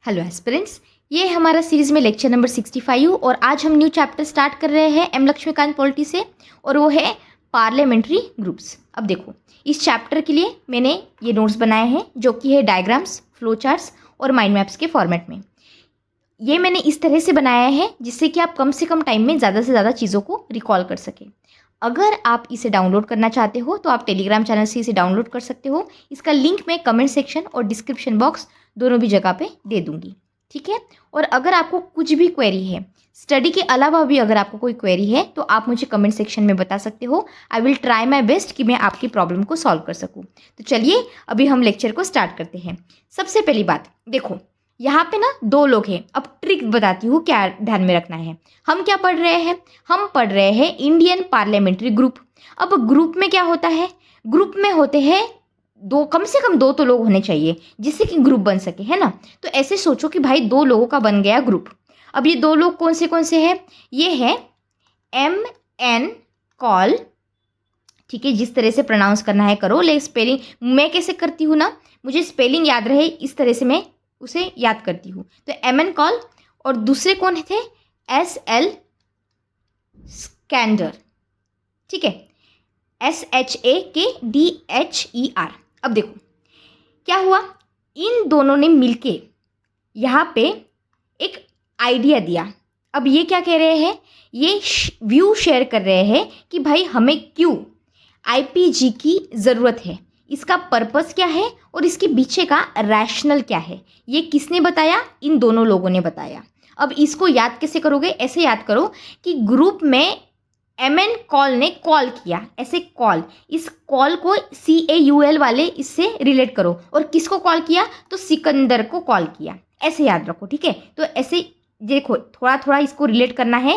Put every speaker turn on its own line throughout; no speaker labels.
Hello aspirants, ये हमारा series में लेक्चर नंबर 65 और आज हम न्यू चैप्टर स्टार्ट कर रहे हैं एम लक्ष्मीकांत पॉलिटी से और वो है पार्लियामेंट्री ग्रुप्स। अब देखो, इस चैप्टर के लिए मैंने ये नोट्स बनाए हैं जो कि है डायग्राम्स, फ्लो चार्ट्स और माइंड मैप्स के फॉर्मेट में। ये मैंने इस तरह से बनाया है जिससे कि आप कम से कम टाइम में ज़्यादा से ज़्यादा चीज़ों को रिकॉल कर सकें। अगर आप इसे डाउनलोड करना चाहते हो तो आप टेलीग्राम चैनल से इसे डाउनलोड कर सकते हो। इसका लिंक मैं कमेंट सेक्शन और डिस्क्रिप्शन बॉक्स दोनों भी जगह पे दे दूंगी, ठीक है। और अगर आपको कुछ भी क्वेरी है, स्टडी के अलावा भी अगर आपको कोई क्वेरी है तो आप मुझे कमेंट सेक्शन में बता सकते हो। I will try my best कि मैं आपकी प्रॉब्लम को सॉल्व कर सकूँ। तो चलिए अभी हम लेक्चर को स्टार्ट करते हैं। सबसे पहली बात देखो, यहाँ पे ना दो लोग हैं। अब ट्रिक बताती हूँ क्या ध्यान में रखना है। हम क्या पढ़ रहे हैं? हम पढ़ रहे हैं इंडियन पार्लियामेंट्री ग्रुप। अब ग्रुप में क्या होता है? ग्रुप में होते हैं दो, कम से कम दो तो लोग होने चाहिए जिससे कि ग्रुप बन सके, है ना। तो ऐसे सोचो कि भाई दो लोगों का बन गया ग्रुप। अब ये दो लोग कौन से हैं? ये है एम एन कॉल, ठीक है। जिस तरह से प्रोनाउंस करना है करो, ले स्पेलिंग मैं कैसे करती हूँ ना, मुझे स्पेलिंग याद रहे इस तरह से मैं उसे याद करती हूँ। तो एम एन कॉल और दूसरे कौन थे? एस एल स्कैंडर, ठीक है। SHAKDHER। अब देखो क्या हुआ, इन दोनों ने मिलके यहाँ पे एक आइडिया दिया। अब ये क्या कह रहे हैं? ये व्यू शेयर कर रहे हैं कि भाई हमें क्यों IPG की ज़रूरत है, इसका पर्पस क्या है और इसके पीछे का रैशनल क्या है। ये किसने बताया? इन दोनों लोगों ने बताया। अब इसको याद कैसे करोगे? ऐसे याद करो कि ग्रुप में MN कॉल ने कॉल किया, ऐसे कॉल, इस कॉल को CAUL वाले इससे रिलेट करो। और किसको कॉल किया? तो सिकंदर को कॉल किया। ऐसे याद रखो, ठीक है। तो ऐसे देखो, थोड़ा थोड़ा इसको रिलेट करना है,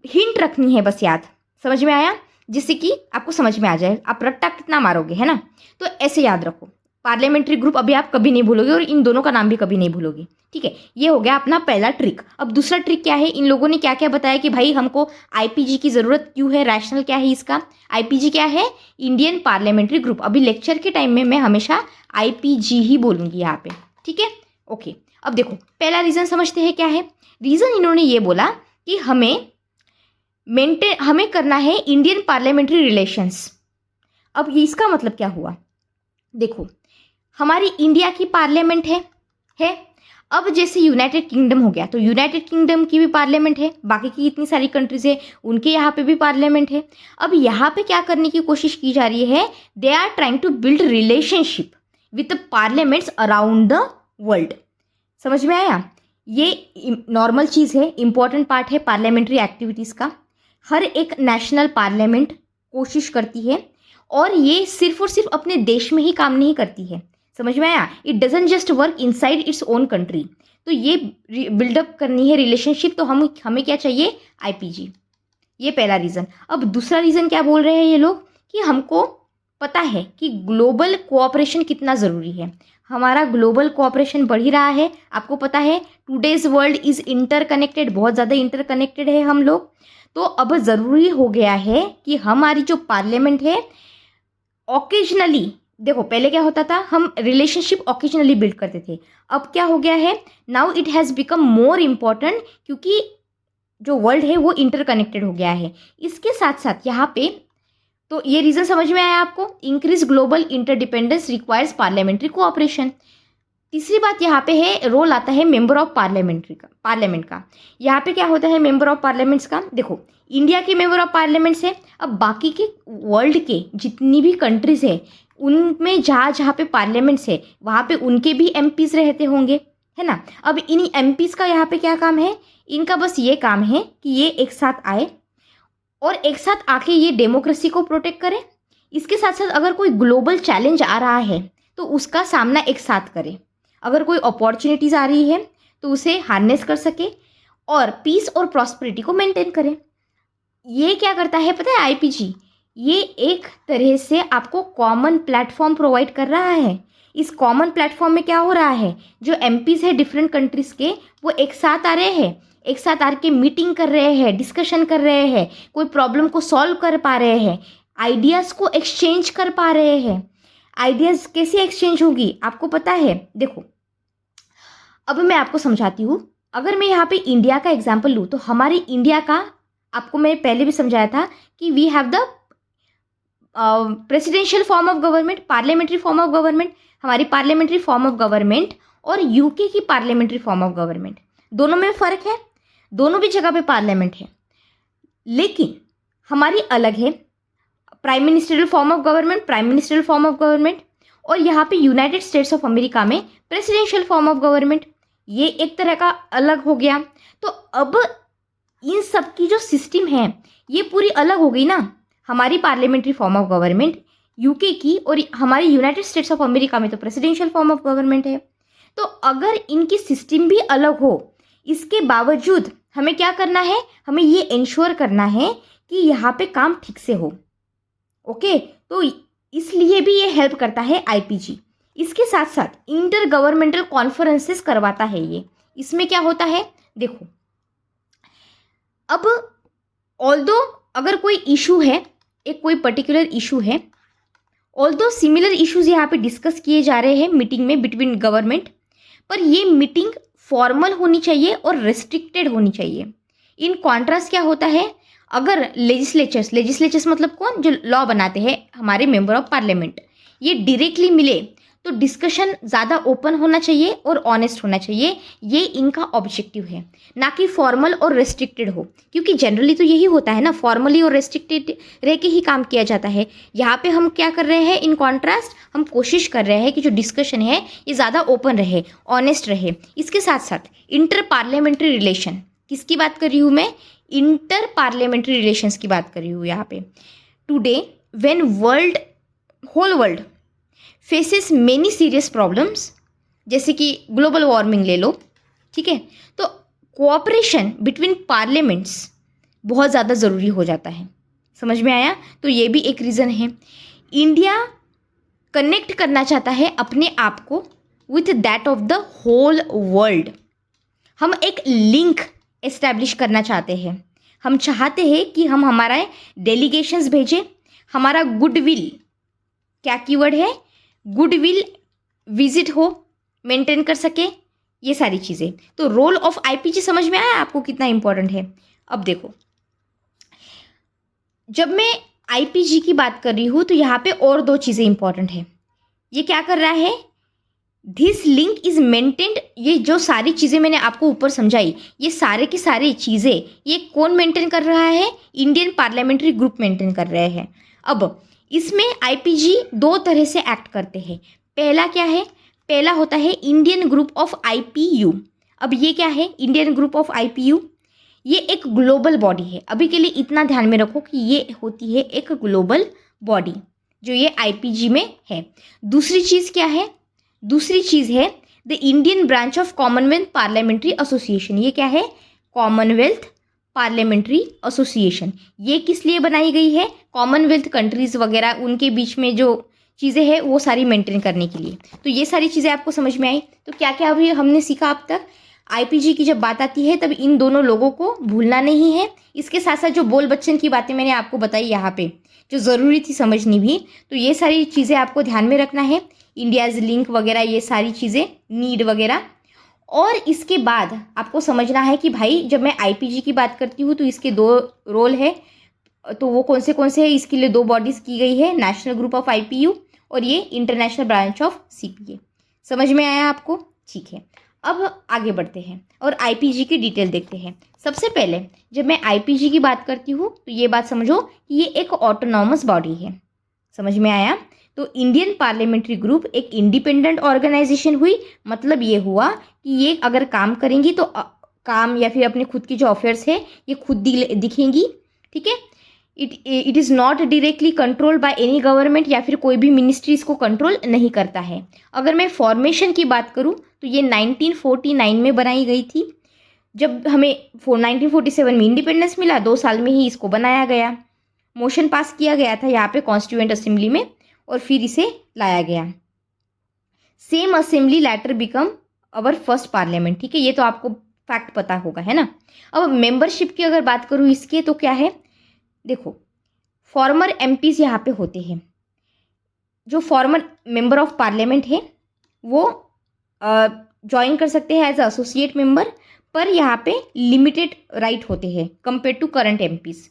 हिंट रखनी है बस, याद समझ में आया? जिससे कि आपको समझ में आ जाए। आप रट्टा कितना मारोगे, है ना। तो ऐसे याद रखो, पार्लियामेंट्री ग्रुप अभी आप कभी नहीं भूलोगे और इन दोनों का नाम भी कभी नहीं भूलोगे, ठीक है। ये हो गया अपना पहला ट्रिक। अब दूसरा ट्रिक क्या है? इन लोगों ने क्या क्या बताया कि भाई हमको IPG की ज़रूरत क्यों है, रैशनल क्या है इसका। IPG क्या है? Indian parliamentary group. अभी लेक्चर के टाइम में मैं हमेशा IPG ही बोलूँगी यहाँ पे, ठीक है, ओके। अब देखो पहला रीज़न समझते हैं क्या है। रीज़न इन्होंने ये बोला कि हमें करना है इंडियन पार्लियामेंट्री रिलेशंस। अब इसका मतलब क्या हुआ? देखो, हमारी इंडिया की पार्लियामेंट है। अब जैसे यूनाइटेड किंगडम हो गया तो यूनाइटेड किंगडम की भी पार्लियामेंट है, बाकी की इतनी सारी कंट्रीज है उनके यहाँ पे भी पार्लियामेंट है। अब यहाँ पे क्या करने की कोशिश की जा रही है? They are trying to build relationship with parliaments around the world. समझ में आया? ये नॉर्मल चीज़ है, इंपॉर्टेंट पार्ट है पार्लियामेंट्री एक्टिविटीज़ का। हर एक नेशनल पार्लियामेंट कोशिश करती है और ये सिर्फ और सिर्फ अपने देश में ही काम नहीं करती है। समझ में आया? It doesn't just work inside its own country. तो ये बिल्डअप करनी है रिलेशनशिप, तो हमें क्या चाहिए? IPG। ये पहला रीज़न। अब दूसरा रीज़न क्या बोल रहे हैं ये लोग कि हमको पता है कि ग्लोबल कोऑपरेशन कितना ज़रूरी है। हमारा ग्लोबल कोऑपरेशन बढ़ ही रहा है, आपको पता है। टुडेज़ वर्ल्ड इज़ इंटरकनेक्टेड, बहुत ज़्यादा इंटरकनेक्टेड है हम लोग। तो अब ज़रूरी हो गया है कि हमारी जो पार्लियामेंट है ओकेजनली, देखो पहले क्या होता था, हम रिलेशनशिप ओकेजनली बिल्ड करते थे। अब क्या हो गया है? Now it has become more important, क्योंकि जो वर्ल्ड है वो इंटरकनेक्टेड हो गया है। इसके साथ साथ यहाँ पे, तो ये रीज़न समझ में आया आपको? Increase global interdependence requires parliamentary cooperation. तीसरी बात यहाँ पे है, रोल आता है मेंबर ऑफ पार्लियामेंट का। यहाँ पे क्या होता है मेंबर ऑफ पार्लियामेंट्स का? देखो, इंडिया के मेंबर ऑफ पार्लियामेंट्स है। अब बाकी के वर्ल्ड के जितनी भी कंट्रीज है उनमें जहाँ जहाँ पे पार्लियामेंट्स है वहाँ पे उनके भी MPs रहते होंगे, है ना। अब इन MPs का यहाँ पे क्या काम है? इनका बस ये काम है कि ये एक साथ आए और एक साथ आके ये डेमोक्रेसी को प्रोटेक्ट करें। इसके साथ साथ अगर कोई ग्लोबल चैलेंज आ रहा है तो उसका सामना एक साथ करें। अगर कोई अपॉर्चुनिटीज़ आ रही है तो उसे हार्नेस कर सके और पीस और प्रॉस्पेरिटी को मेंटेन करें। ये क्या करता है पता है IPG? ये एक तरह से आपको कॉमन प्लेटफॉर्म प्रोवाइड कर रहा है। इस कॉमन प्लेटफॉर्म में क्या हो रहा है? जो MPs है डिफरेंट कंट्रीज़ के, वो एक साथ आ रहे हैं, एक साथ आके मीटिंग कर रहे हैं, डिस्कशन कर रहे हैं, कोई प्रॉब्लम को सॉल्व कर पा रहे हैं, आइडियाज़ को एक्सचेंज कर पा रहे हैं। आइडियाज़ कैसे एक्सचेंज होगी आपको पता है? देखो, अब मैं आपको समझाती हूँ। अगर मैं यहाँ पे इंडिया का एग्जाम्पल लूँ तो हमारे इंडिया का आपको मैं पहले भी समझाया था कि we have the presidential form of government, parliamentary form of government. हमारी पार्लियामेंट्री फॉर्म ऑफ गवर्नमेंट और यूके की पार्लियामेंट्री फॉर्म ऑफ गवर्नमेंट, दोनों में फ़र्क है, दोनों भी जगह पे पार्लियामेंट है, लेकिन हमारी अलग है। Prime ministerial form of government, prime ministerial form of government, और यहाँ पे यूनाइटेड स्टेट्स ऑफ अमेरिका में प्रेसिडेंशियल फॉर्म ऑफ गवर्नमेंट, ये एक तरह का अलग हो गया। तो अब इन सब की जो सिस्टम है ये पूरी अलग हो गई ना। हमारी parliamentary form of government UK की और हमारी यूनाइटेड स्टेट्स ऑफ अमेरिका में तो प्रेसिडेंशियल फॉर्म ऑफ गवर्नमेंट है। तो अगर इनकी सिस्टम भी अलग हो, इसके बावजूद हमें क्या करना है, हमें ये इंश्योर करना है कि यहाँ पे काम ठीक से हो। ओके, तो इसलिए भी ये हेल्प करता है आईपीजी। इसके साथ साथ इंटर गवर्नमेंटल कॉन्फ्रेंसेस करवाता है ये। इसमें क्या होता है देखो, अब ऑल्दो अगर कोई इशू है, एक कोई पर्टिकुलर इशू है, ऑल्दो सिमिलर इश्यूज यहाँ पे डिस्कस किए जा रहे हैं मीटिंग में बिटवीन गवर्नमेंट, पर ये मीटिंग फॉर्मल होनी चाहिए और रेस्ट्रिक्टेड होनी चाहिए। इन कॉन्ट्रास्ट क्या होता है, अगर लेजिस्लेचर्स मतलब कौन, जो लॉ बनाते हैं, हमारे मेंबर ऑफ पार्लियामेंट, ये डायरेक्टली मिले तो डिस्कशन ज़्यादा ओपन होना चाहिए और ऑनेस्ट होना चाहिए। ये इनका ऑब्जेक्टिव है, ना कि फॉर्मल और रेस्ट्रिक्टेड हो, क्योंकि जनरली तो यही होता है ना, फॉर्मली और रेस्ट्रिक्टेड रह के ही काम किया जाता है। यहाँ पे हम क्या कर रहे हैं, इन कॉन्ट्रास्ट हम कोशिश कर रहे हैं कि जो डिस्कशन है ये ज़्यादा ओपन रहे, ऑनेस्ट रहे। इसके साथ साथ इंटर पार्लियामेंट्री रिलेशन, किसकी बात कर रही हूँ मैं, इंटर पार्लियामेंट्री रिलेशंस की बात कर रही हूँ यहाँ पे। Today when whole world faces many serious problems, जैसे कि ग्लोबल वार्मिंग ले लो, ठीक है, तो कोऑपरेशन बिटवीन पार्लियामेंट्स बहुत ज़्यादा ज़रूरी हो जाता है। समझ में आया? तो ये भी एक रीज़न है। इंडिया कनेक्ट करना चाहता है अपने आप को with that of the whole world. हम एक लिंक एस्टैब्लिश करना चाहते हैं। हम चाहते हैं कि हम हमारा डेलीगेशंस भेजें, हमारा गुडविल, क्या कीवर्ड है, गुडविल विजिट हो, मेंटेन कर सके, ये सारी चीज़ें। तो रोल ऑफ आईपीजी समझ में आया आपको कितना इंपॉर्टेंट है? अब देखो, जब मैं आईपीजी की बात कर रही हूँ तो यहाँ पे और दो चीज़ें इंपॉर्टेंट है। ये क्या कर रहा है, दिस लिंक इज मेंटेन्ड। ये जो सारी चीज़ें मैंने आपको ऊपर समझाई, ये सारे की सारी चीज़ें ये कौन मेंटेन कर रहा है, इंडियन पार्लियामेंट्री ग्रुप मेंटेन कर रहे हैं। अब इसमें आईपीजी दो तरह से एक्ट करते हैं। पहला क्या है, पहला होता है इंडियन ग्रुप ऑफ आईपीयू। अब ये क्या है, इंडियन ग्रुप ऑफ आईपीयू, ये एक ग्लोबल बॉडी है। अभी के लिए इतना ध्यान में रखो कि ये होती है एक ग्लोबल बॉडी जो ये आईपीजी में है। दूसरी चीज़ क्या है, दूसरी चीज़ है the Indian branch of Commonwealth parliamentary association. ये क्या है, कॉमनवेल्थ पार्लियामेंट्री एसोसिएशन। ये किस लिए बनाई गई है, कॉमनवेल्थ कंट्रीज़ वगैरह उनके बीच में जो चीज़ें हैं वो सारी मेंटेन करने के लिए। तो ये सारी चीज़ें आपको समझ में आई। तो क्या क्या अभी हमने सीखा अब तक, आईपीजी की जब बात आती है तब इन दोनों लोगों को भूलना नहीं है। इसके साथ साथ जो बोल बच्चन की बातें मैंने आपको बताई यहाँ पे, जो ज़रूरी थी समझनी भी, तो ये सारी चीज़ें आपको ध्यान में रखना है। इंडियाज़ लिंक वगैरह, ये सारी चीज़ें, नीड वगैरह। और इसके बाद आपको समझना है कि भाई जब मैं आईपीजी की बात करती हूँ तो इसके दो रोल है, तो वो कौन से हैं, इसके लिए दो बॉडीज़ की गई है, नेशनल ग्रुप ऑफ आईपीयू और ये इंटरनेशनल ब्रांच ऑफ सीपीए। समझ में आया आपको? ठीक है, अब आगे बढ़ते हैं और आईपीजी की डिटेल देखते हैं। सबसे पहले जब मैं आईपीजी की बात करती हूँ तो ये बात समझो कि ये एक ऑटोनॉमस बॉडी है। समझ में आया? तो इंडियन पार्लियामेंट्री ग्रुप एक इंडिपेंडेंट ऑर्गेनाइजेशन हुई। मतलब ये हुआ कि ये अगर काम करेंगी तो काम या फिर अपने खुद की जो अफेयर्स है ये खुद दिखेंगी, ठीक है। It is not directly controlled by any government, या फिर कोई भी मिनिस्ट्री इसको कंट्रोल नहीं करता है। अगर मैं फॉर्मेशन की बात करूँ तो ये 1949 में बनाई गई थी। जब हमें 1947 में इंडिपेंडेंस मिला, 2 साल में ही इसको बनाया गया। मोशन पास किया गया था यहाँ पे कॉन्स्टिट्यूएंट असेंबली में और फिर इसे लाया गया। Same assembly letter become our first parliament, ठीक है, ये तो आपको फैक्ट पता होगा, है ना। अब मेंबरशिप की अगर बात करूँ इसके, तो क्या है, देखो फॉर्मर एमपीज यहाँ पे होते हैं। जो फॉर्मर मेंबर ऑफ पार्लियामेंट है वो ज्वाइन कर सकते हैं एज एसोसिएट मेंबर, पर यहाँ पे लिमिटेड राइट होते हैं कंपेयर टू करंट एमपीज।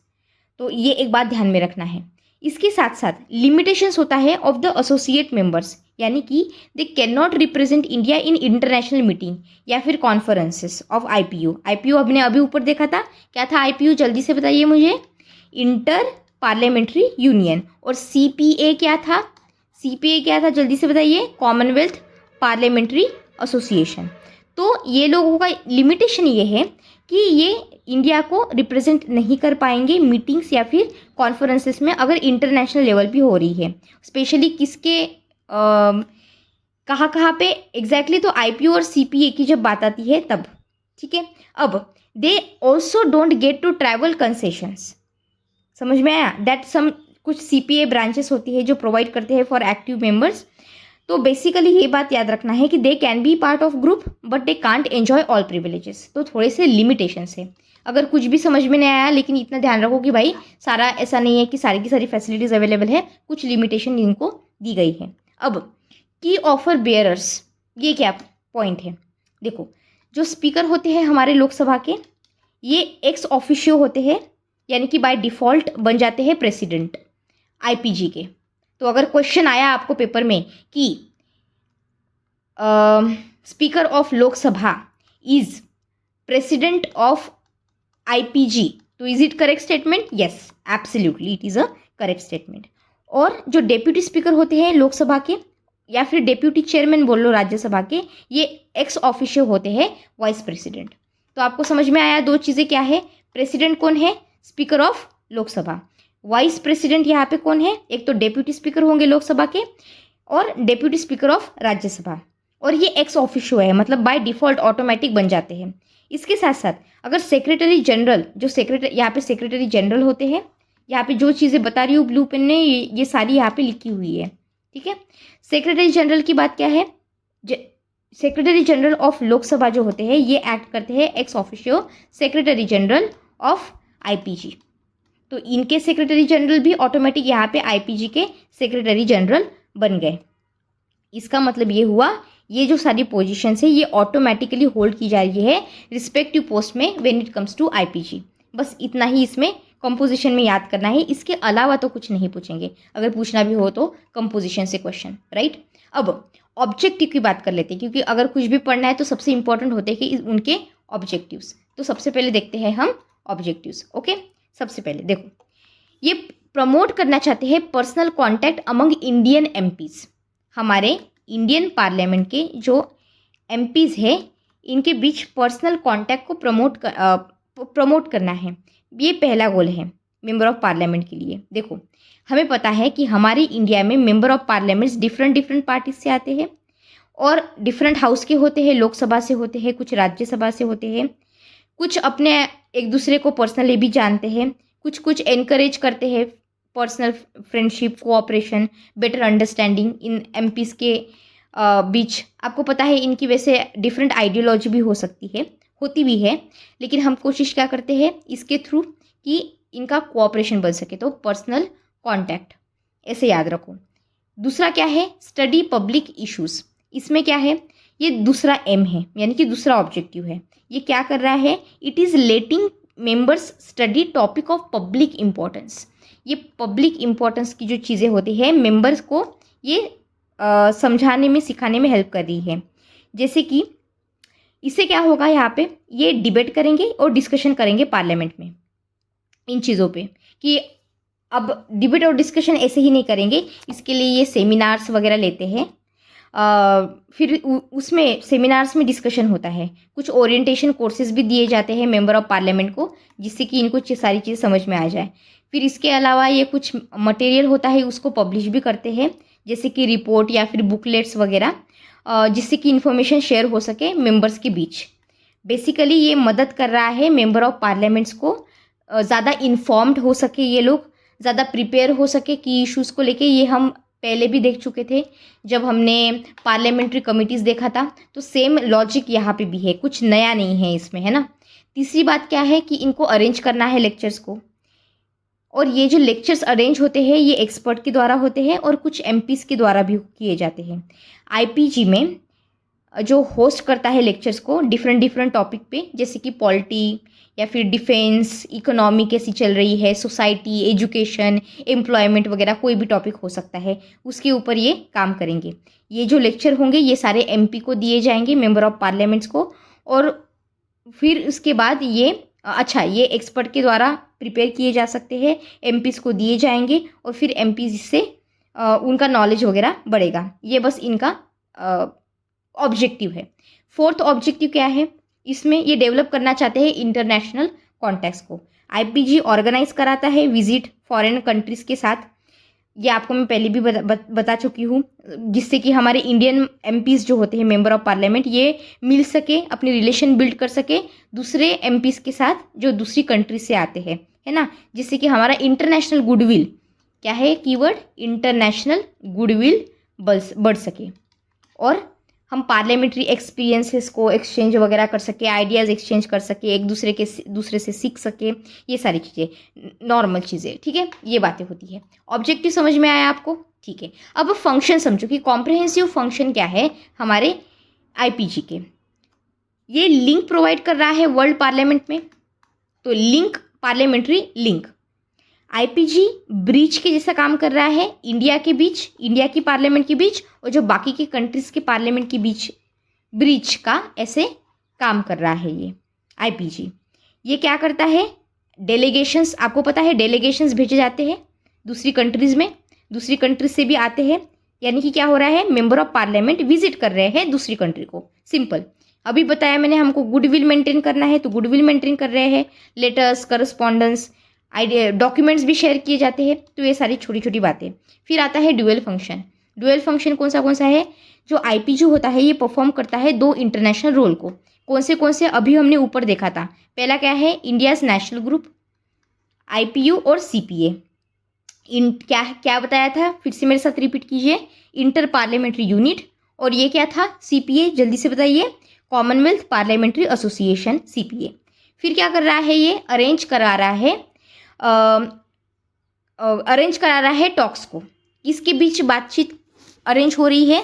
तो ये एक बात ध्यान में रखना है। इसके साथ साथ लिमिटेशंस होता है ऑफ द एसोसिएट मेंबर्स, यानी कि they can not represent India in international meeting या फिर कॉन्फ्रेंसेस ऑफ आईपीयू। आईपीयू हमने अभी ऊपर देखा था, क्या था आईपीयू, जल्दी से बताइए मुझे, इंटर पार्लियामेंट्री यूनियन। और सीपीए क्या था, सीपीए क्या था, जल्दी से बताइए, कॉमनवेल्थ पार्लियामेंट्री एसोसिएशन। तो ये लोगों का लिमिटेशन ये है कि ये इंडिया को रिप्रेजेंट नहीं कर पाएंगे मीटिंग्स या फिर कॉन्फ्रेंसेस में, अगर इंटरनेशनल लेवल भी हो रही है, स्पेशली किसके कहाँ कहाँ पे एग्जैक्टली, तो आईपीओ और सीपीए की जब बात आती है तब, ठीक है। अब they also don't get to travel concessions, समझ में आया, दैट सम कुछ सीपीए ब्रांचेस होती है जो प्रोवाइड करते हैं फॉर एक्टिव मेंबर्स। तो बेसिकली ये बात याद रखना है कि they can be part of group but they can't enjoy all privileges. तो थोड़े से लिमिटेशंस है। अगर कुछ भी समझ में नहीं आया, लेकिन इतना ध्यान रखो कि भाई सारा ऐसा नहीं है कि सारी की सारी फैसिलिटीज़ अवेलेबल है, कुछ लिमिटेशन इनको दी गई है। अब की ऑफर बेयरर्स, ये क्या पॉइंट है, देखो जो स्पीकर होते हैं हमारे लोकसभा के, ये एक्स ऑफिशियो होते हैं, यानी कि बाय डिफ़ॉल्ट बन जाते हैं प्रेसिडेंट आईपीजी के। तो अगर क्वेश्चन आया आपको पेपर में कि speaker of Lok Sabha is president of IPG, तो is it correct statement? Yes, absolutely it is a correct statement. और जो डेप्यूटी स्पीकर होते हैं लोकसभा के, या फिर डेप्यूटी चेयरमैन बोल लो राज्यसभा के, ये एक्स ऑफिशियो होते हैं वाइस प्रेसिडेंट। तो आपको समझ में आया दो चीज़ें क्या है, प्रेसिडेंट कौन है, speaker of Lok Sabha, vice president यहाँ पे कौन है, एक तो डेप्यूटी स्पीकर होंगे लोकसभा के और डेप्यूटी स्पीकर ऑफ राज्यसभा, और ये एक्स ऑफिशियो है, मतलब बाय डिफ़ॉल्ट ऑटोमेटिक बन जाते हैं। इसके साथ साथ अगर सेक्रेटरी जनरल, जो सेक्रेटरी यहाँ पे सेक्रेटरी जनरल होते हैं, यहाँ पे जो चीज़ें बता रही हूँ ब्लू पेन ने, ये सारी यहाँ पे लिखी हुई है, ठीक है। सेक्रेटरी जनरल की बात क्या है, सेक्रेटरी जनरल ऑफ लोकसभा जो होते हैं ये एक्ट करते हैं ex officio secretary general of IPG. तो इनके सेक्रेटरी जनरल भी ऑटोमेटिक यहाँ पे आईपीजी के सेक्रेटरी जनरल बन गए। इसका मतलब ये हुआ, ये जो सारी पोजीशंस है ये ऑटोमेटिकली होल्ड की जा रही है रिस्पेक्टिव पोस्ट में when it comes to IPG. बस इतना ही इसमें कंपोजिशन में याद करना है, इसके अलावा तो कुछ नहीं पूछेंगे, अगर पूछना भी हो तो कंपोजिशन से क्वेश्चन, राइट। अब ऑब्जेक्टिव की बात कर लेते हैं, क्योंकि अगर कुछ भी पढ़ना है तो सबसे इंपॉर्टेंट होते हैं कि उनके ऑब्जेक्टिव्स। तो सबसे पहले देखते हैं हम ऑब्जेक्टिव्स, ओके। सबसे पहले देखो, ये प्रमोट करना चाहते हैं personal contact among Indian MPs. हमारे इंडियन पार्लियामेंट के जो एमपीज है इनके बीच पर्सनल कॉन्टैक्ट को प्रमोट करना है, ये पहला गोल है मेंबर ऑफ पार्लियामेंट के लिए। देखो हमें पता है कि हमारे इंडिया में member of parliaments different parties से आते हैं और डिफरेंट हाउस के होते हैं, लोकसभा से होते हैं, कुछ राज्यसभा से होते हैं, कुछ अपने एक दूसरे को पर्सनली भी जानते हैं, कुछ एनकरेज करते हैं personal friendship, cooperation, better understanding in MPs के बीच। आपको पता है इनकी वैसे डिफरेंट आइडियोलॉजी भी हो सकती है, होती भी है, लेकिन हम कोशिश क्या करते हैं इसके थ्रू कि इनका कोऑपरेशन बन सके। तो पर्सनल कॉन्टैक्ट ऐसे याद रखो। दूसरा क्या है, स्टडी पब्लिक इश्यूज़। इसमें क्या है, ये दूसरा एम है, यानी कि दूसरा ऑब्जेक्टिव है। ये क्या कर रहा है, it is letting members study topic of public importance. ये पब्लिक इम्पोर्टेंस की जो चीज़ें होती है मेंबर्स को ये समझाने में, सिखाने में हेल्प कर रही है। जैसे कि इससे क्या होगा, यहाँ पे ये डिबेट करेंगे और डिस्कशन करेंगे पार्लियामेंट में इन चीज़ों पे, कि अब डिबेट और डिस्कशन ऐसे ही नहीं करेंगे, इसके लिए ये सेमिनार्स वगैरह लेते हैं। फिर उसमें सेमिनार्स में डिस्कशन होता है, कुछ ओरिएंटेशन कोर्सेज भी दिए जाते हैं मेंबर ऑफ पार्लियामेंट को, जिससे कि इनको सारी चीज़ समझ में आ जाए। फिर इसके अलावा ये कुछ मटेरियल होता है उसको पब्लिश भी करते हैं, जैसे कि रिपोर्ट या फिर बुकलेट्स वगैरह, जिससे कि इन्फॉर्मेशन शेयर हो सके मेंबर्स के बीच। बेसिकली ये मदद कर रहा है मेंबर ऑफ पार्लियामेंट्स को ज़्यादा इन्फॉर्म्ड हो सके, ये लोग ज़्यादा प्रिपेयर हो सके कि इश्यूज़ को लेके। ये हम पहले भी देख चुके थे जब हमने पार्लियामेंट्री कमिटीज़ देखा था, तो सेम लॉजिक यहाँ पे भी है, कुछ नया नहीं है इसमें, है ना। तीसरी बात क्या है कि इनको अरेंज करना है लेक्चर्स को, और ये जो लेक्चर्स अरेंज होते हैं ये एक्सपर्ट के द्वारा होते हैं और कुछ एमपीज़ के द्वारा भी किए जाते हैं। आईपीजी में जो होस्ट करता है लेक्चर्स को डिफरेंट डिफरेंट टॉपिक पे, जैसे कि पॉलिटी या फिर डिफेंस, इकोनॉमी कैसी चल रही है, सोसाइटी, एजुकेशन, एम्प्लॉयमेंट वगैरह कोई भी टॉपिक हो सकता है, उसके ऊपर ये काम करेंगे। ये जो लेक्चर होंगे ये सारे एमपी को दिए जाएंगे, मेंबर ऑफ पार्लियामेंट्स को, और फिर उसके बाद ये ये एक्सपर्ट के द्वारा प्रिपेयर किए जा सकते हैं, एमपीज़ को दिए जाएंगे और फिर एमपीज़ से उनका नॉलेज वगैरह बढ़ेगा। ये बस इनका ऑब्जेक्टिव है। फोर्थ ऑब्जेक्टिव क्या है इसमें, ये डेवलप करना चाहते हैं इंटरनेशनल कॉन्टेक्स्ट को। आईपीजी ऑर्गेनाइज कराता है विजिट फॉरेन कंट्रीज़ के साथ, ये आपको मैं पहले भी बता चुकी हूँ, जिससे कि हमारे इंडियन एमपीज़ जो होते हैं मेंबर ऑफ पार्लियामेंट, ये मिल सके, अपनी रिलेशन बिल्ड कर सके दूसरे एमपीज़ के साथ जो दूसरी कंट्री से आते हैं, है ना, जिससे कि हमारा इंटरनेशनल गुडविल, क्या है कीवर्ड, इंटरनेशनल गुडविल बढ़ सके, और हम पार्लियामेंट्री एक्सपीरियंसेस को एक्सचेंज वगैरह कर सके, आइडियाज़ एक्सचेंज कर सके, एक दूसरे से सीख सके, ये सारी चीज़ें नॉर्मल चीज़ें, ठीक है, ये बातें होती है। ऑब्जेक्टिव समझ में आया आपको, ठीक है। अब फंक्शन समझो कि कॉम्प्रिहेंसिव फंक्शन क्या है हमारे आईपीजी के। ये लिंक प्रोवाइड कर रहा है वर्ल्ड पार्लियामेंट में, तो link, parliamentary link. IPG bridge के जैसा काम कर रहा है इंडिया के बीच, इंडिया की पार्लियामेंट के बीच और जो बाकी के कंट्रीज़ के पार्लियामेंट के बीच, ब्रिज का ऐसे काम कर रहा है ये आईपीजी। ये क्या करता है, डेलीगेशंस, आपको पता है डेलीगेशंस भेजे जाते हैं दूसरी कंट्रीज़ में, दूसरी कंट्रीज से भी आते हैं, यानी कि क्या हो रहा है, मेंबर ऑफ पार्लियामेंट विजिट कर रहे हैं दूसरी कंट्री को। सिंपल, अभी बताया मैंने, हमको गुडविल मेंटेन करना है तो गुडविल मेंटेन कर रहे हैं, लेटर्स, करस्पॉन्डेंस, आइडिया, डॉक्यूमेंट्स भी शेयर किए जाते हैं, तो ये सारी छोटी छोटी बातें। फिर आता है ड्यूअल फंक्शन। ड्यूअल फंक्शन कौन सा है, जो आईपीजी होता है ये परफॉर्म करता है दो इंटरनेशनल रोल को। कौन से अभी हमने ऊपर देखा था। पहला क्या है, इंडियाज़ नेशनल ग्रुप, आईपीयू और सीपीए। क्या क्या बताया था, फिर से मेरे साथ रिपीट कीजिए, इंटर पार्लियामेंट्री यूनिट, और ये क्या था, सीपीए, जल्दी से बताइए, कॉमनवेल्थ पार्लियामेंट्री एसोसिएशन, सीपीए। फिर क्या कर रहा है, ये अरेंज करा रहा है टॉक्स को, इसके बीच बातचीत अरेंज हो रही है।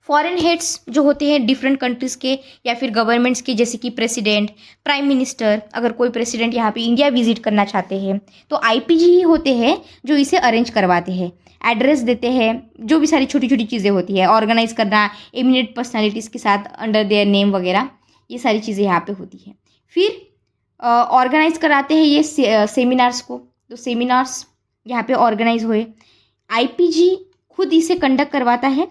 फॉरेन हेड्स जो होते हैं डिफरेंट कंट्रीज़ के या फिर गवर्नमेंट्स के, जैसे कि प्रेसिडेंट, प्राइम मिनिस्टर, अगर कोई प्रेसिडेंट यहाँ पे इंडिया विजिट करना चाहते हैं तो आईपीजी ही होते हैं जो इसे अरेंज करवाते हैं, एड्रेस देते हैं, जो भी सारी छोटी छोटी चीज़ें होती है, ऑर्गेनाइज करना एमिनेंट पर्सनैलिटीज़ के साथ अंडर देयर नेम वगैरह, ये सारी चीज़ें यहाँ पे होती है। फिर ऑर्गेनाइज कराते हैं ये सेमिनार्स को, तो सेमिनार्स यहाँ पे ऑर्गेनाइज हुए, आईपीजी खुद इसे कंडक्ट करवाता है,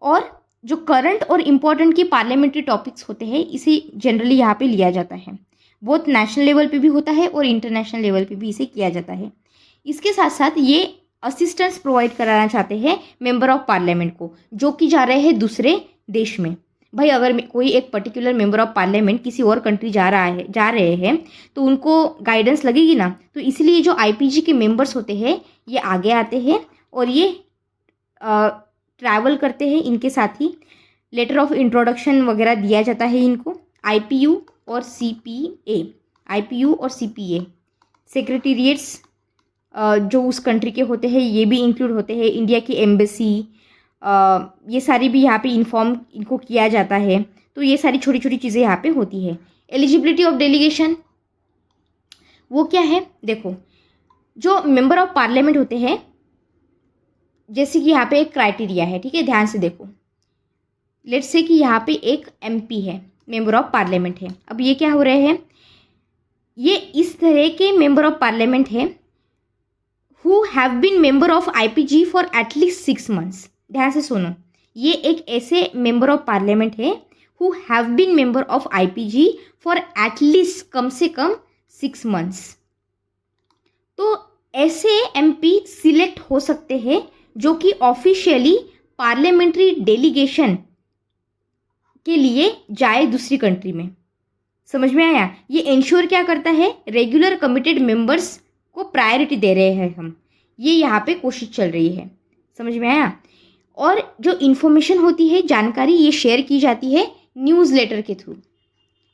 और जो करंट और इम्पोर्टेंट की पार्लियामेंट्री टॉपिक्स होते हैं इसे जनरली यहाँ पे लिया जाता है। बहुत नेशनल लेवल पे भी होता है और इंटरनेशनल लेवल पे भी इसे किया जाता है। इसके साथ साथ ये असिस्टेंस प्रोवाइड कराना चाहते हैं मेंबर ऑफ पार्लियामेंट को, जो कि जा रहे हैं दूसरे देश में। भाई अगर कोई एक पर्टिकुलर मेंबर ऑफ पार्लियामेंट किसी और कंट्री जा रहे हैं तो उनको गाइडेंस लगेगी ना, तो इसलिए जो आईपीजी के मेंबर्स होते हैं ये आगे आते हैं और ये ट्रैवल करते हैं, इनके साथ ही लेटर ऑफ इंट्रोडक्शन वगैरह दिया जाता है इनको। आईपीयू और सीपीए सेक्रेटेरिएट्स जो उस कंट्री के होते हैं ये भी इंक्लूड होते हैं, इंडिया की एम्बेसी, ये सारी भी यहाँ पे इन्फॉर्म इनको किया जाता है। तो ये सारी छोटी छोटी चीज़ें यहाँ पे होती है। एलिजिबिलिटी ऑफ डेलीगेशन वो क्या है, देखो जो मेंबर ऑफ पार्लियामेंट होते हैं, जैसे कि यहाँ पे एक क्राइटेरिया है, ठीक है, ध्यान से देखो। लेट्स से कि यहाँ पे एक एमपी है, मेंबर ऑफ पार्लियामेंट है। अब ये क्या हो रहे हैं, ये इस तरह के मेंबर ऑफ पार्लियामेंट है who have been member of IPG for at least 6 months। ध्यान से सुनो, ये एक ऐसे मेंबर ऑफ पार्लियामेंट है who have been member of IPG for at least, कम से कम 6 months। तो ऐसे एमपी सिलेक्ट हो सकते हैं जो कि ऑफिशियली पार्लियामेंट्री डेलीगेशन के लिए जाए दूसरी कंट्री में। समझ में आया? ये इंश्योर क्या करता है, रेगुलर कमिटेड मेंबर्स को प्रायोरिटी दे रहे हैं हम, ये यहाँ पे कोशिश चल रही है। समझ में आया? और जो इन्फॉर्मेशन होती है, जानकारी, ये शेयर की जाती है न्यूज़लेटर के थ्रू।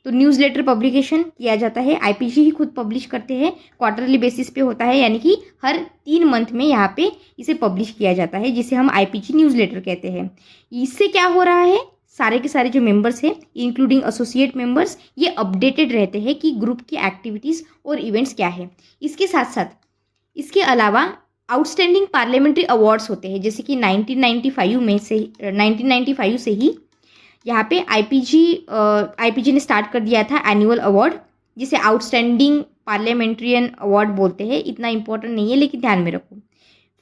तो न्यूज़लेटर पब्लिकेशन किया जाता है, आईपीजी ही खुद पब्लिश करते हैं, क्वार्टरली बेसिस पे होता है, यानी कि हर 3 month में यहाँ पे इसे पब्लिश किया जाता है, जिसे हम आईपीजी न्यूज़लेटर कहते हैं। इससे क्या हो रहा है, सारे के सारे जो मेंबर्स हैं इंक्लूडिंग एसोसिएट मेंबर्स, ये अपडेटेड रहते हैं कि ग्रुप की एक्टिविटीज़ और इवेंट्स क्या है। इसके साथ साथ इसके अलावा आउटस्टैंडिंग पार्लियामेंट्री अवार्ड्स होते हैं, जैसे कि 1995 से ही यहाँ पे आईपीजी ने स्टार्ट कर दिया था एनुअल अवार्ड, जिसे आउटस्टैंडिंग पार्लियामेंट्रियन अवार्ड बोलते हैं। इतना इंपॉर्टेंट नहीं है लेकिन ध्यान में रखो।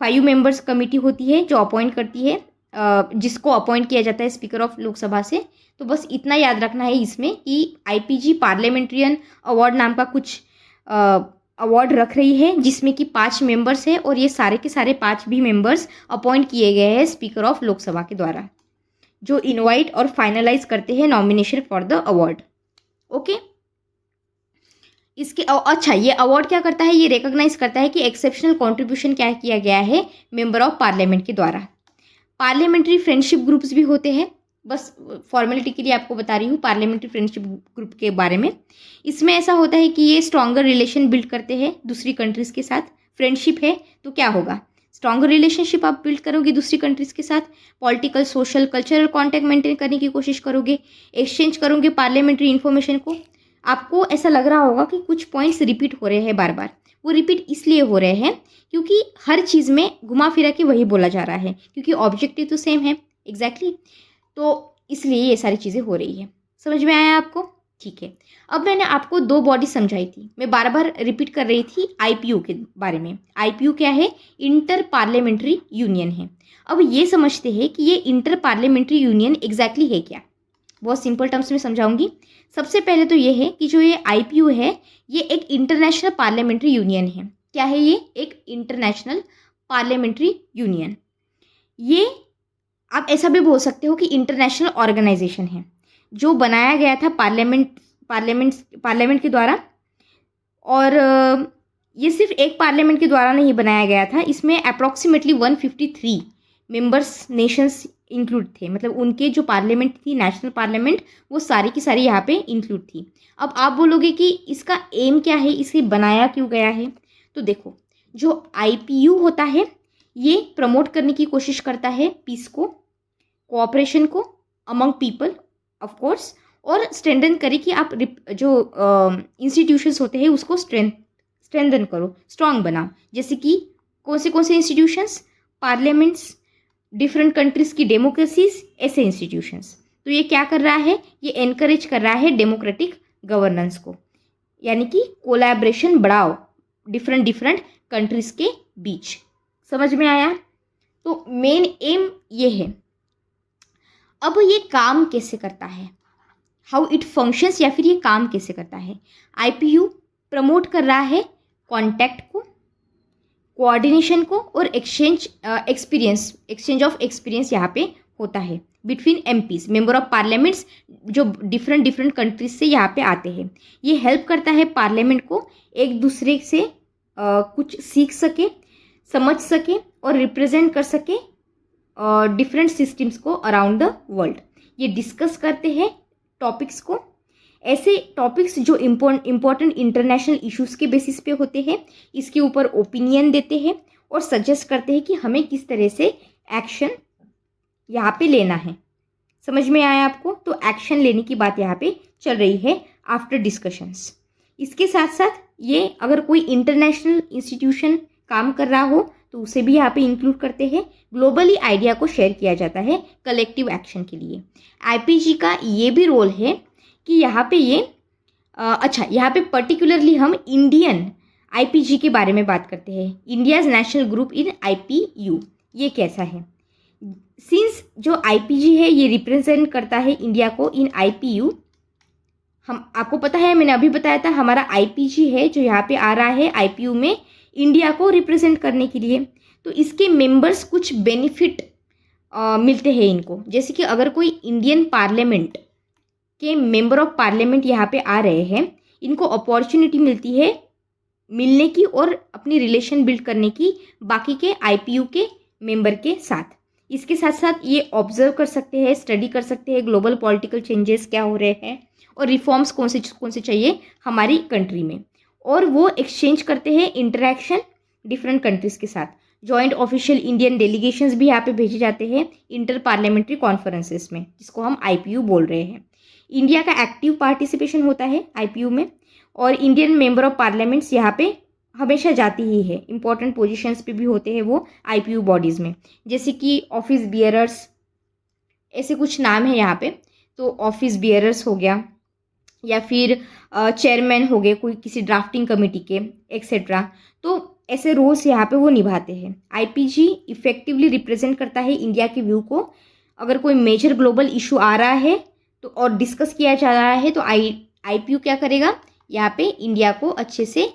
5 मेंबर्स कमेटी होती है जो अपॉइंट करती है, जिसको अपॉइंट किया जाता है स्पीकर ऑफ लोकसभा से। तो बस इतना याद रखना है इसमें कि आईपीजी पार्लियामेंट्रियन अवार्ड नाम का कुछ अवार्ड रख रही है, जिसमें कि 5 मेंबर्स हैं और ये सारे के सारे 5 भी मेंबर्स अपॉइंट किए गए हैं स्पीकर ऑफ लोकसभा के द्वारा, जो इनवाइट और फाइनलाइज करते हैं nomination for the award. Okay, इसके अच्छा, ये अवार्ड क्या करता है, ये रिकॉग्नाइज करता है कि एक्सेप्शनल कंट्रीब्यूशन क्या किया गया है मेंबर ऑफ पार्लियामेंट के द्वारा। पार्लियामेंट्री फ्रेंडशिप ग्रुप्स भी होते हैं, बस फॉर्मेलिटी के लिए आपको बता रही हूँ पार्लियामेंट्री फ्रेंडशिप ग्रुप के बारे में। इसमें ऐसा होता है कि ये स्ट्रॉन्गर रिलेशन बिल्ड करते हैं दूसरी कंट्रीज़ के साथ। फ्रेंडशिप है तो क्या होगा, स्ट्रॉन्गर रिलेशनशिप आप बिल्ड करोगे दूसरी कंट्रीज़ के साथ, political social cultural contact maintain करने की कोशिश करोगे, एक्सचेंज करोगे पार्लियामेंट्री इन्फॉर्मेशन को। आपको ऐसा लग रहा होगा कि कुछ पॉइंट्स रिपीट हो रहे हैं बार बार, वो रिपीट इसलिए हो रहे हैं क्योंकि हर चीज़ में घुमा फिरा के वही बोला जा रहा है, क्योंकि ऑब्जेक्टिव तो सेम है एग्जैक्टली तो इसलिए ये सारी चीज़ें हो रही है। समझ में आया आपको? ठीक है। अब मैंने आपको 2 बॉडी समझाई थी, मैं बार बार रिपीट कर रही थी आईपीयू के बारे में। आईपीयू क्या है? इंटर पार्लियामेंट्री यूनियन है। अब ये समझते हैं कि ये इंटर पार्लियामेंट्री यूनियन एग्जैक्टली है क्या। बहुत सिंपल टर्म्स में समझाऊंगी। सबसे पहले तो ये है कि जो ये आईपीयू है ये एक इंटरनेशनल पार्लियामेंट्री यूनियन है। क्या है ये? एक इंटरनेशनल पार्लियामेंट्री यूनियन। ये आप ऐसा भी बोल सकते हो कि इंटरनेशनल ऑर्गेनाइजेशन है जो बनाया गया था पार्लियामेंट के द्वारा। और ये सिर्फ एक पार्लियामेंट के द्वारा नहीं बनाया गया था, इसमें अप्रॉक्सीमेटली 153 मेंबर्स नेशंस इंक्लूड थे। मतलब उनके जो पार्लियामेंट थी, नेशनल पार्लियामेंट, वो सारी की सारी यहाँ पे इंक्लूड थी। अब आप बोलोगे कि इसका एम क्या है, इसे बनाया क्यों गया है? तो देखो, जो आईपीयू होता है ये प्रमोट करने की कोशिश करता है पीस को, कोऑपरेशन को अमंग पीपल ऑफ कोर्स, और स्ट्रेंथन करे कि आप जो इंस्टीट्यूशंस होते हैं उसको स्ट्रेंथन करो, स्ट्रांग बनाओ। जैसे कि कौन से इंस्टीट्यूशंस? पार्लियामेंट्स, डिफरेंट कंट्रीज़ की डेमोक्रेसीज, ऐसे इंस्टीट्यूशंस। तो ये क्या कर रहा है? ये एनकरेज कर रहा है डेमोक्रेटिक गवर्नेंस को, यानी कि कोलैबोरेशन बढ़ाओ डिफरेंट कंट्रीज़ के बीच। समझ में आया? तो मेन एम ये है। अब ये काम कैसे करता है, हाउ इट फंक्शंस, या फिर ये काम कैसे करता है? आईपीयू प्रमोट कर रहा है कॉन्टैक्ट को, कोऑर्डिनेशन को और एक्सचेंज ऑफ एक्सपीरियंस यहाँ पे होता है between MPs, member of parliaments, जो डिफरेंट कंट्रीज से यहाँ पे आते हैं। ये हेल्प करता है पार्लियामेंट को एक दूसरे से कुछ सीख सके, समझ सके और रिप्रेजेंट कर सके डिफरेंट सिस्टम्स को अराउंड द वर्ल्ड। ये डिस्कस करते हैं टॉपिक्स को, ऐसे टॉपिक्स जो इम्पोर्टेंट इंटरनेशनल इश्यूज़ के बेसिस पे होते हैं, इसके ऊपर ओपिनियन देते हैं और सजेस्ट करते हैं कि हमें किस तरह से एक्शन यहाँ पे लेना है। समझ में आया आपको? तो एक्शन लेने की बात यहाँ पे चल रही है आफ्टर डिस्कशंस। इसके साथ साथ ये अगर कोई इंटरनेशनल इंस्टीट्यूशन काम कर रहा हो तो उसे भी यहाँ पे इंक्लूड करते हैं। ग्लोबली आइडिया को शेयर किया जाता है कलेक्टिव एक्शन के लिए। आईपीजी का ये भी रोल है कि यहाँ पे ये यहाँ पे पर्टिकुलरली हम इंडियन आईपीजी के बारे में बात करते हैं। India's national group in IPU, ये कैसा है? सिंस जो आईपीजी है ये रिप्रेजेंट करता है इंडिया को इन आईपीयू। हम आपको पता है, मैंने अभी बताया था, हमारा आईपीजी है जो यहाँ पे आ रहा है आईपीयू में इंडिया को रिप्रेजेंट करने के लिए। तो इसके मेंबर्स कुछ बेनिफिट मिलते हैं इनको, जैसे कि अगर कोई इंडियन पार्लियामेंट के मेंबर ऑफ पार्लियामेंट यहाँ पे आ रहे हैं, इनको अपॉर्चुनिटी मिलती है मिलने की और अपनी रिलेशन बिल्ड करने की बाकी के आईपीयू के मेंबर के साथ। इसके साथ साथ ये ऑब्जर्व कर सकते हैं, स्टडी कर सकते हैं ग्लोबल पॉलिटिकल चेंजेस क्या हो रहे हैं और रिफॉर्म्स कौन से चाहिए हमारी कंट्री में, और वो एक्सचेंज करते हैं इंटरेक्शन डिफरेंट कंट्रीज़ के साथ। जॉइंट ऑफिशियल इंडियन डेलीगेशंस भी यहाँ पे भेजे जाते हैं इंटर पार्लियामेंट्री कॉन्फ्रेंसेस में, जिसको हम IPU बोल रहे हैं। इंडिया का एक्टिव पार्टिसिपेशन होता है IPU में, और इंडियन मेंबर ऑफ पार्लियामेंट्स यहाँ पे हमेशा जाती ही है। इंपॉर्टेंट पोजीशंस पे भी होते हैं वो IPU बॉडीज़ में, जैसे कि ऑफिस बियरर्स, ऐसे कुछ नाम है यहाँ पे। तो ऑफिस बियरर्स हो गया, या फिर चेयरमैन हो गए कोई किसी ड्राफ्टिंग कमेटी के, एक्सेट्रा। तो ऐसे रोल्स यहाँ पे वो निभाते हैं। IPG इफेक्टिवली रिप्रेजेंट करता है इंडिया के व्यू को। अगर कोई मेजर ग्लोबल इशू आ रहा है तो और डिस्कस किया जा रहा है तो IPU क्या करेगा, यहाँ पे इंडिया को अच्छे से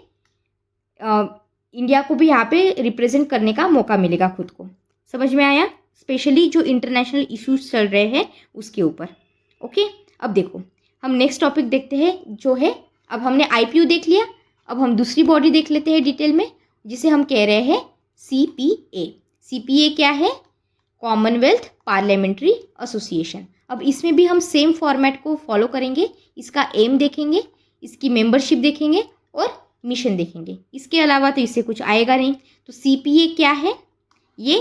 इंडिया को भी यहाँ पे रिप्रेजेंट करने का मौका मिलेगा खुद को। समझ में आया? स्पेशली जो इंटरनेशनल इश्यूज चल रहे हैं उसके ऊपर। ओके, अब देखो हम नेक्स्ट टॉपिक देखते हैं, जो है, अब हमने IPU देख लिया, अब हम दूसरी बॉडी देख लेते हैं डिटेल में, जिसे हम कह रहे हैं CPA। CPA क्या है? Commonwealth parliamentary association. अब इसमें भी हम सेम फॉर्मेट को फॉलो करेंगे। इसका एम देखेंगे, इसकी मेंबरशिप देखेंगे और मिशन देखेंगे। इसके अलावा तो इससे कुछ आएगा नहीं। तो CPA क्या है? ये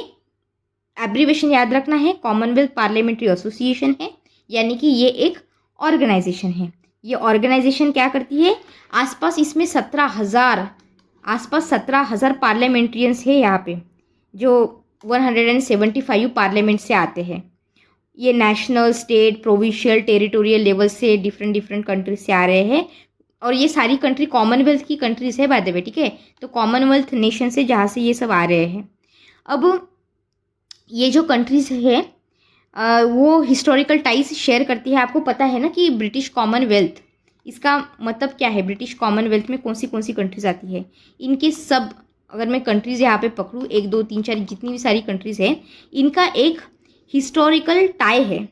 एब्रीवेशन याद रखना है, कॉमनवेल्थ पार्लियामेंट्री एसोसिएशन है, यानी कि ये एक ऑर्गेनाइजेशन है। ये ऑर्गेनाइजेशन क्या करती है? आसपास इसमें 17,000 पार्लियामेंट्रियंस है यहाँ पे, जो 175 पार्लियामेंट से आते हैं। ये national, state, provincial, territorial level से डिफरेंट कंट्रीज से आ रहे हैं। और ये सारी कंट्री कॉमनवेल्थ की कंट्रीज है बाय द वे, ठीक है। तो कॉमनवेल्थ नेशन से जहाँ से ये सब आ रहे हैं। अब ये जो कंट्रीज है वो हिस्टोरिकल टाइज शेयर करती है। आपको पता है ना कि ब्रिटिश कॉमनवेल्थ, इसका मतलब क्या है? ब्रिटिश कॉमनवेल्थ में कौन सी कंट्रीज आती है? इनके सब, अगर मैं कंट्रीज यहाँ पे पकड़ूँ, 1 2 3 4 जितनी भी सारी कंट्रीज है, इनका एक हिस्टोरिकल टाई है।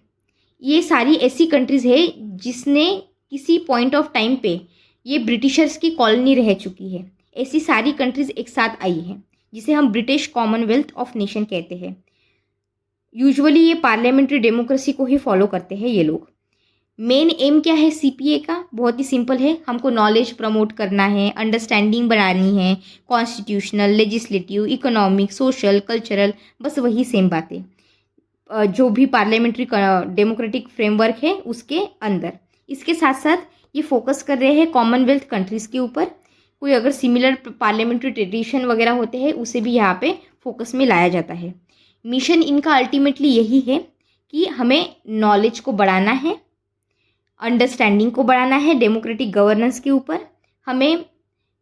ये सारी ऐसी कंट्रीज है जिसने किसी पॉइंट ऑफ टाइम पे ये ब्रिटिशर्स की कॉलोनी रह चुकी है। ऐसी सारी कंट्रीज एक साथ आई हैं, जिसे हम ब्रिटिश कॉमनवेल्थ ऑफ नेशन कहते हैं। यूजुअली ये पार्लियामेंट्री डेमोक्रेसी को ही फॉलो करते हैं ये लोग। मेन एम क्या है CPA का? बहुत ही सिंपल है, हमको नॉलेज प्रमोट करना है, अंडरस्टैंडिंग बढ़ानी है, constitutional, legislative, economic, social, cultural, बस वही सेम बातें जो भी पार्लियामेंट्री डेमोक्रेटिक फ्रेमवर्क है उसके अंदर। इसके साथ साथ ये फोकस कर रहे हैं कॉमनवेल्थ कंट्रीज़ के ऊपर। कोई अगर सिमिलर पार्लियामेंट्री ट्रेडिशन वगैरह होते हैं उसे भी यहाँ पे फोकस में लाया जाता है। मिशन इनका अल्टीमेटली यही है कि हमें नॉलेज को बढ़ाना है, अंडरस्टैंडिंग को बढ़ाना है डेमोक्रेटिक गवर्नेंस के ऊपर, हमें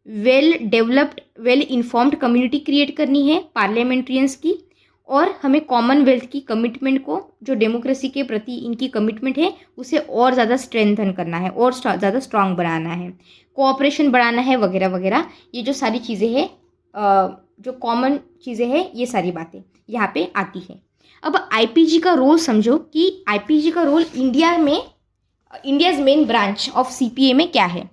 well developed, well informed community create करनी है पार्लियामेंट्रियंस की, और हमें कॉमनवेल्थ की कमिटमेंट को, जो डेमोक्रेसी के प्रति इनकी कमिटमेंट है, उसे और ज़्यादा स्ट्रेंथन करना है और ज़्यादा स्ट्रांग बनाना है, कोऑपरेशन बढ़ाना है, वगैरह वगैरह। ये जो सारी चीज़ें हैं, जो कॉमन चीज़ें हैं, ये सारी बातें यहाँ पे आती है। अब IPG का रोल समझो कि IPG का रोल इंडिया में, India's main branch of CPA में क्या है?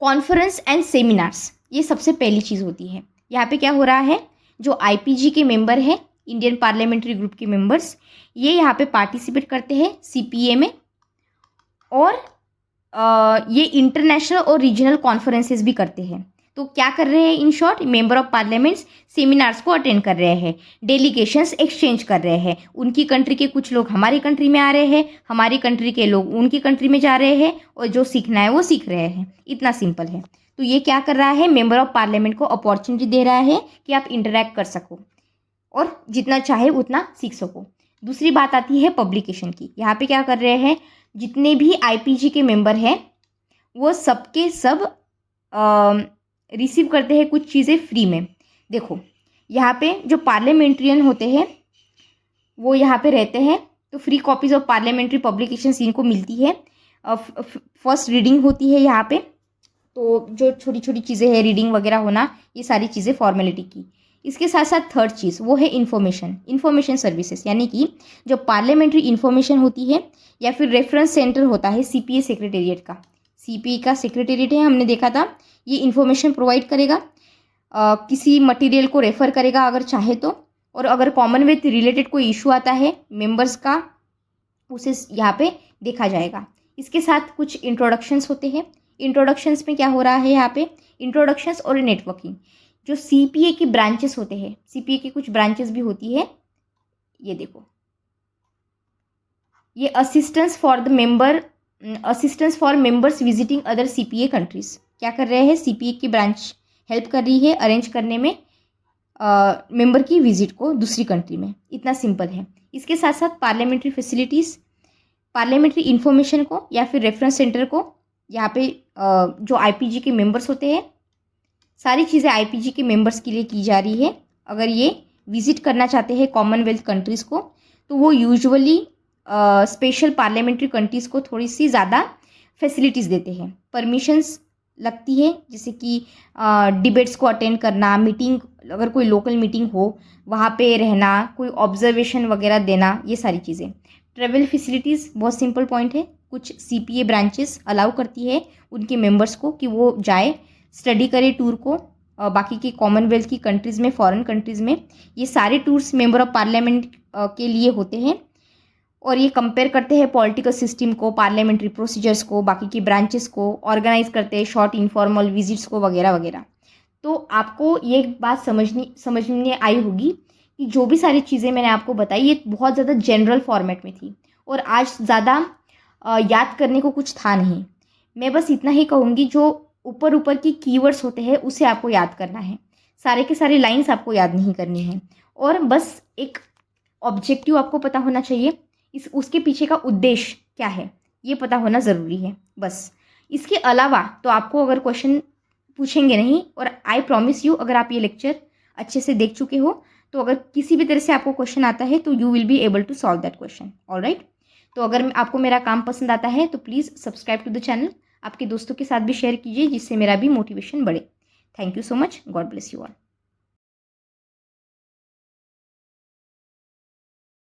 कॉन्फ्रेंस एंड सेमिनार्स, ये सबसे पहली चीज़ होती है। यहाँ पे क्या हो रहा है? जो IPG के मेंबर हैं, इंडियन पार्लियामेंट्री ग्रुप के मेंबर्स, ये यहाँ पे पार्टिसिपेट करते हैं CPA में, और ये इंटरनेशनल और रीजनल कॉन्फ्रेंसेस भी करते हैं। तो क्या कर रहे हैं? In short, member of parliaments seminars को अटेंड कर रहे हैं, डेलीगेशंस एक्सचेंज कर रहे हैं। उनकी कंट्री के कुछ लोग हमारी कंट्री में आ रहे हैं, हमारी कंट्री के लोग उनकी कंट्री में जा रहे हैं, और जो सीखना है वो सीख रहे हैं। इतना सिंपल है। तो ये क्या कर रहा है? मेंबर ऑफ पार्लियामेंट को अपॉर्चुनिटी दे रहा है कि आप इंटरेक्ट कर सको और जितना चाहे उतना सीख सको। दूसरी बात आती है पब्लिकेशन की। यहाँ पे क्या कर रहे हैं? जितने भी IPG के मेंबर हैं वो सबके सब रिसीव करते हैं कुछ चीज़ें फ्री में। देखो, यहाँ पे जो पार्लियामेंट्रियन होते हैं वो यहाँ पे रहते हैं, तो free copies of parliamentary publications इनको मिलती है। फर्स्ट रीडिंग होती है यहाँ पे, तो जो छोटी छोटी चीज़ें हैं, रीडिंग वगैरह होना, ये सारी चीज़ें फॉर्मेलिटी की। इसके साथ साथ थर्ड चीज़ वो है इन्फॉर्मेशन सर्विसेज, यानी कि जो पार्लियामेंट्री इन्फॉर्मेशन होती है या फिर रेफरेंस सेंटर होता है CPA सेक्रेटेरिएट का। CPA का सेक्रेटेरिएट है, हमने देखा था, ये इन्फॉर्मेशन प्रोवाइड करेगा, किसी मटेरियल को रेफ़र करेगा अगर चाहे तो, और अगर कॉमनवेल्थ रिलेटेड कोई इशू आता है मेंबर्स का, उसे यहाँ पे देखा जाएगा। इसके साथ कुछ इंट्रोडक्शंस होते हैं। इंट्रोडक्शंस में क्या हो रहा है यहाँ पे? इंट्रोडक्शंस और नेटवर्किंग। जो CPA की ब्रांचेस होते हैं, CPA की कुछ ब्रांचेस भी होती है, ये देखो, ये assistance for members visiting other CPA countries, क्या कर रहे हैं, CPA की ब्रांच हेल्प कर रही है अरेंज करने में मेंबर की विजिट को दूसरी कंट्री में। इतना सिंपल है। इसके साथ साथ पार्लियामेंट्री फैसिलिटीज़, पार्लियामेंट्री इन्फॉर्मेशन को या फिर रेफरेंस सेंटर को, यहाँ पे जो IPG के मेंबर्स होते हैं, सारी चीज़ें IPG के मेंबर्स के लिए की जा रही है। अगर ये विजिट करना चाहते हैं कॉमनवेल्थ कंट्रीज़ को, तो वो यूजुअली स्पेशल पार्लियामेंट्री कंट्रीज़ को थोड़ी सी ज़्यादा फैसिलिटीज़ देते हैं, परमिशंस लगती है, जैसे कि डिबेट्स को अटेंड करना, मीटिंग, अगर कोई लोकल मीटिंग हो वहाँ पे रहना, कोई ऑब्जर्वेशन वगैरह देना, ये सारी चीज़ें। ट्रेवल फैसिलिटीज़ बहुत सिंपल पॉइंट है, कुछ CPA ब्रांचेस अलाउ करती है उनके मेंबर्स को कि वो जाए, स्टडी करे टूर को बाकी की कॉमनवेल्थ की कंट्रीज़ में, फॉरेन कंट्रीज़ में। ये सारे टूर्स मेंबर ऑफ पार्लियामेंट के लिए होते हैं और ये कंपेयर करते हैं पॉलिटिकल सिस्टम को, पार्लियामेंट्री प्रोसीजर्स को, बाकी की ब्रांचेस को, ऑर्गेनाइज करते हैं शॉर्ट इनफॉर्मल विजिट्स को वगैरह वगैरह। तो आपको ये बात समझ में आई होगी कि जो भी सारी चीज़ें मैंने आपको बताई ये बहुत ज़्यादा जनरल फॉर्मेट में थी और आज ज़्यादा याद करने को कुछ था नहीं। मैं बस इतना ही कहूँगी, जो ऊपर की कीवर्ड्स होते हैं उसे आपको याद करना है, सारे के सारे लाइंस आपको याद नहीं करनी है, और बस एक ऑब्जेक्टिव आपको पता होना चाहिए, उसके पीछे का उद्देश्य क्या है ये पता होना ज़रूरी है बस। इसके अलावा तो आपको अगर क्वेश्चन पूछेंगे नहीं, और आई प्रॉमिस यू अगर आप ये लेक्चर अच्छे से देख चुके हो तो अगर किसी भी तरह से आपको क्वेश्चन आता है तो you will be able to solve that question. Alright, तो अगर आपको मेरा काम पसंद आता है तो please subscribe to the channel, आपके दोस्तों के साथ भी शेयर कीजिए जिससे मेरा भी मोटिवेशन बढ़े। Thank you so much, God bless you all.